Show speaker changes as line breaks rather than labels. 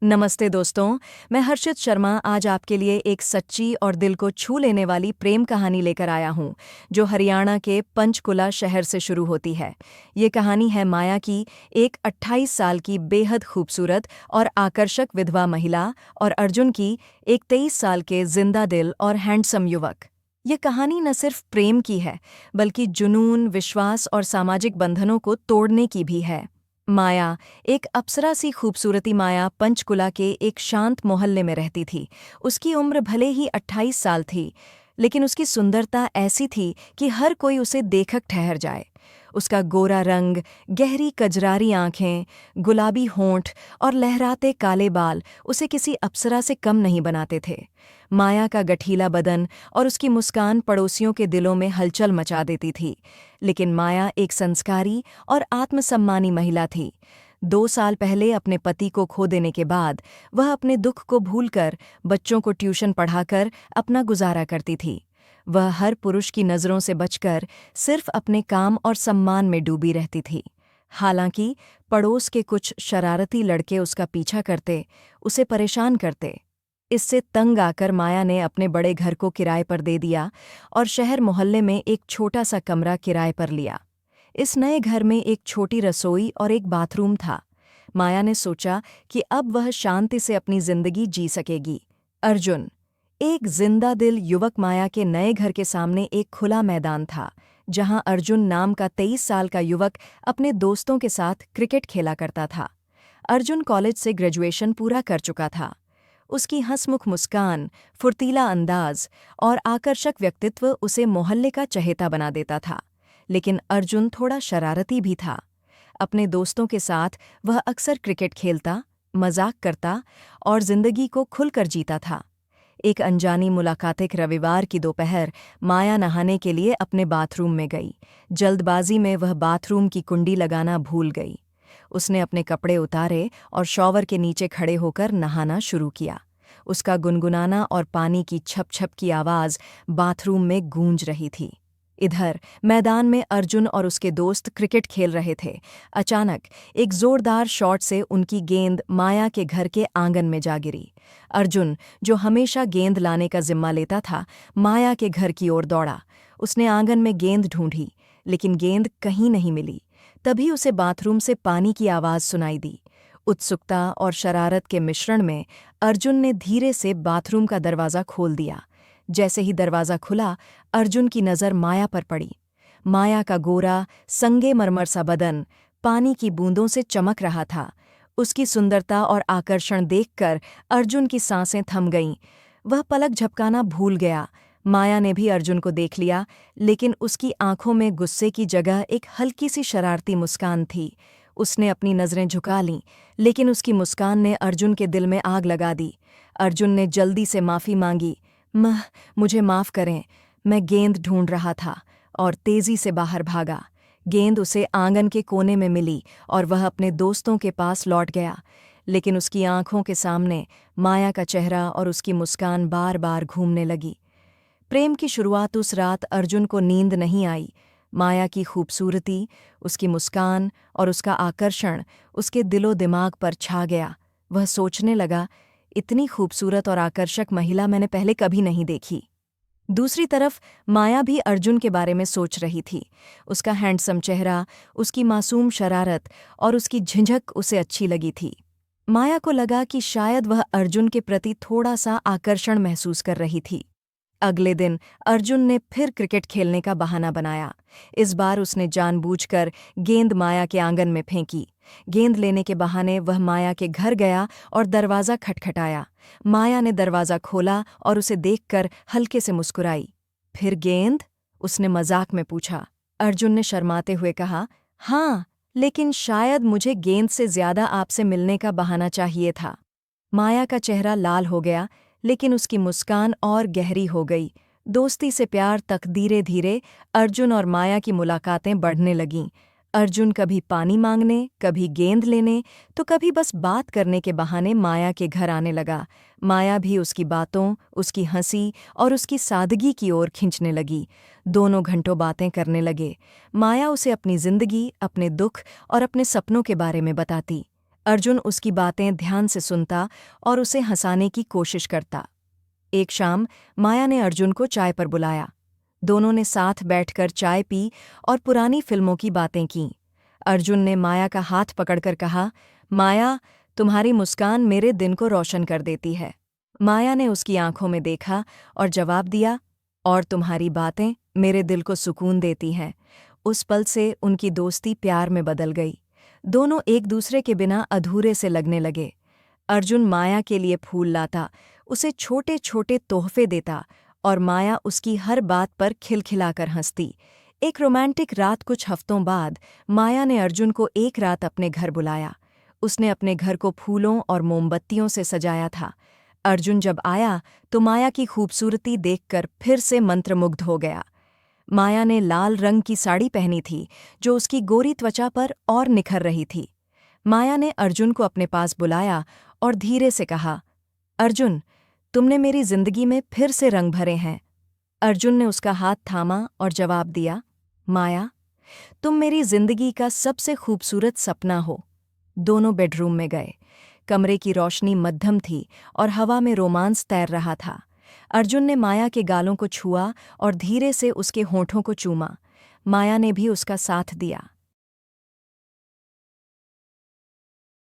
नमस्ते दोस्तों। मैं हर्षित शर्मा आज आपके लिए एक सच्ची और दिल को छू लेने वाली प्रेम कहानी लेकर आया हूँ, जो हरियाणा के पंचकुला शहर से शुरू होती है। ये कहानी है माया की, एक 28 साल की बेहद खूबसूरत और आकर्षक विधवा महिला, और अर्जुन की, एक 23 साल के जिंदा दिल और हैंडसम युवक। ये कहानी न सिर्फ प्रेम की है, बल्कि जुनून, विश्वास और सामाजिक बंधनों को तोड़ने की भी है। माया, एक अप्सरा सी खूबसूरती माया पंचकुला के एक शांत मोहल्ले में रहती थी। उसकी उम्र भले ही 28 साल थी, लेकिन उसकी सुंदरता ऐसी थी कि हर कोई उसे देखकर ठहर जाए। उसका गोरा रंग, गहरी कजरारी आंखें, गुलाबी होंठ और लहराते काले बाल उसे किसी अप्सरा से कम नहीं बनाते थे। माया का गठीला बदन और उसकी मुस्कान पड़ोसियों के दिलों में हलचल मचा देती थी। लेकिन माया एक संस्कारी और आत्मसम्मानी महिला थी। 2 साल पहले अपने पति को खो देने के बाद वह अपने दुख को भूलकर बच्चों को ट्यूशन पढ़ाकर अपना गुजारा करती थी। वह हर पुरुष की नज़रों से बचकर सिर्फ अपने काम और सम्मान में डूबी रहती थी। हालांकि पड़ोस के कुछ शरारती लड़के उसका पीछा करते, उसे परेशान करते। इससे तंग आकर माया ने अपने बड़े घर को किराए पर दे दिया और शहर मोहल्ले में एक छोटा सा कमरा किराए पर लिया। इस नए घर में एक छोटी रसोई और एक बाथरूम था। माया ने सोचा कि अब वह शांति से अपनी जिंदगी जी सकेगी। अर्जुन, एक जिंदा दिल युवक। माया के नए घर के सामने एक खुला मैदान था, जहां अर्जुन नाम का 23 साल का युवक अपने दोस्तों के साथ क्रिकेट खेला करता था। अर्जुन कॉलेज से ग्रेजुएशन पूरा कर चुका था। उसकी हंसमुख मुस्कान, फुर्तीला अंदाज और आकर्षक व्यक्तित्व उसे मोहल्ले का चहेता बना देता था। लेकिन अर्जुन थोड़ा शरारती भी था। अपने दोस्तों के साथ वह अक्सर क्रिकेट खेलता, मजाक करता और जिंदगी को खुलकर जीता था। एक अनजानी मुलाकात एक रविवार की दोपहर माया नहाने के लिए अपने बाथरूम में गई। जल्दबाजी में वह बाथरूम की कुंडी लगाना भूल गई। उसने अपने कपड़े उतारे और शॉवर के नीचे खड़े होकर नहाना शुरू किया। उसका गुनगुनाना और पानी की छप छप की आवाज़ बाथरूम में गूंज रही थी। इधर मैदान में अर्जुन और उसके दोस्त क्रिकेट खेल रहे थे। अचानक एक जोरदार शॉट से उनकी गेंद माया के घर के आंगन में जा गिरी। अर्जुन, जो हमेशा गेंद लाने का जिम्मा लेता था, माया के घर की ओर दौड़ा। उसने आंगन में गेंद ढूंढी, लेकिन गेंद कहीं नहीं मिली। तभी उसे बाथरूम से पानी की आवाज़ सुनाई दी। उत्सुकता और शरारत के मिश्रण में अर्जुन ने धीरे से बाथरूम का दरवाज़ा खोल दिया। जैसे ही दरवाज़ा खुला, अर्जुन की नज़र माया पर पड़ी। माया का गोरा, संगमरमर सा बदन पानी की बूंदों से चमक रहा था। उसकी सुंदरता और आकर्षण देखकर अर्जुन की सांसें थम गईं। वह पलक झपकाना भूल गया। माया ने भी अर्जुन को देख लिया, लेकिन उसकी आंखों में गुस्से की जगह एक हल्की सी शरारती मुस्कान थी। उसने अपनी नज़रें झुका लीं, लेकिन उसकी मुस्कान ने अर्जुन के दिल में आग लगा दी। अर्जुन ने जल्दी से माफ़ी मांगी। मुझे माफ़ करें, मैं गेंद ढूंढ रहा था, और तेज़ी से बाहर भागा। गेंद उसे आंगन के कोने में मिली और वह अपने दोस्तों के पास लौट गया। लेकिन उसकी आंखों के सामने माया का चेहरा और उसकी मुस्कान बार बार घूमने लगी। प्रेम की शुरुआत उस रात अर्जुन को नींद नहीं आई। माया की खूबसूरती, उसकी मुस्कान और उसका आकर्षण उसके दिलो दिमाग पर छा गया। वह सोचने लगा, इतनी खूबसूरत और आकर्षक महिला मैंने पहले कभी नहीं देखी। दूसरी तरफ माया भी अर्जुन के बारे में सोच रही थी। उसका हैंडसम चेहरा, उसकी मासूम शरारत और उसकी झिझक उसे अच्छी लगी थी। माया को लगा कि शायद वह अर्जुन के प्रति थोड़ा सा आकर्षण महसूस कर रही थी। अगले दिन अर्जुन ने फिर क्रिकेट खेलने का बहाना बनाया। इस बार उसने जानबूझकर गेंद माया के आंगन में फेंकी। गेंद लेने के बहाने वह माया के घर गया और दरवाज़ा खटखटाया। माया ने दरवाज़ा खोला और उसे देखकर हल्के से मुस्कुराई। फिर गेंद? उसने मजाक में पूछा। अर्जुन ने शर्माते हुए कहा, हाँ, लेकिन शायद मुझे गेंद से ज़्यादा आपसे मिलने का बहाना चाहिए था। माया का चेहरा लाल हो गया, लेकिन उसकी मुस्कान और गहरी हो गई। दोस्ती से प्यार तक धीरे धीरे अर्जुन और माया की मुलाकातें बढ़ने लगीं। अर्जुन कभी पानी मांगने, कभी गेंद लेने, तो कभी बस बात करने के बहाने माया के घर आने लगा। माया भी उसकी बातों, उसकी हंसी और उसकी सादगी की ओर खींचने लगी। दोनों घंटों बातें करने लगे। माया उसे अपनी जिंदगी, अपने दुख और अपने सपनों के बारे में बताती। अर्जुन उसकी बातें ध्यान से सुनता और उसे हंसाने की कोशिश करता। एक शाम माया ने अर्जुन को चाय पर बुलाया। दोनों ने साथ बैठकर चाय पी और पुरानी फिल्मों की बातें कीं। अर्जुन ने माया का हाथ पकड़कर कहा, माया, तुम्हारी मुस्कान मेरे दिन को रोशन कर देती है। माया ने उसकी आंखों में देखा और जवाब दिया, और तुम्हारी बातें मेरे दिल को सुकून देती हैं। उस पल से उनकी दोस्ती प्यार में बदल गई। दोनों एक दूसरे के बिना अधूरे से लगने लगे। अर्जुन माया के लिए फूल लाता, उसे छोटे छोटे तोहफे देता और माया उसकी हर बात पर खिलखिलाकर हंसती। एक रोमांटिक रात कुछ हफ्तों बाद माया ने अर्जुन को एक रात अपने घर बुलाया। उसने अपने घर को फूलों और मोमबत्तियों से सजाया था। अर्जुन जब आया तो माया की खूबसूरती देखकर फिर से मंत्रमुग्ध हो गया। माया ने लाल रंग की साड़ी पहनी थी, जो उसकी गोरी त्वचा पर और निखर रही थी। माया ने अर्जुन को अपने पास बुलाया और धीरे से कहा, अर्जुन, तुमने मेरी जिंदगी में फिर से रंग भरे हैं। अर्जुन ने उसका हाथ थामा और जवाब दिया, माया, तुम मेरी जिंदगी का सबसे खूबसूरत सपना हो। दोनों बेडरूम में गए। कमरे की रोशनी मध्यम थी और हवा में रोमांस तैर रहा था। अर्जुन ने माया के गालों को छुआ और धीरे से उसके होठों को चूमा। माया ने भी उसका साथ दिया।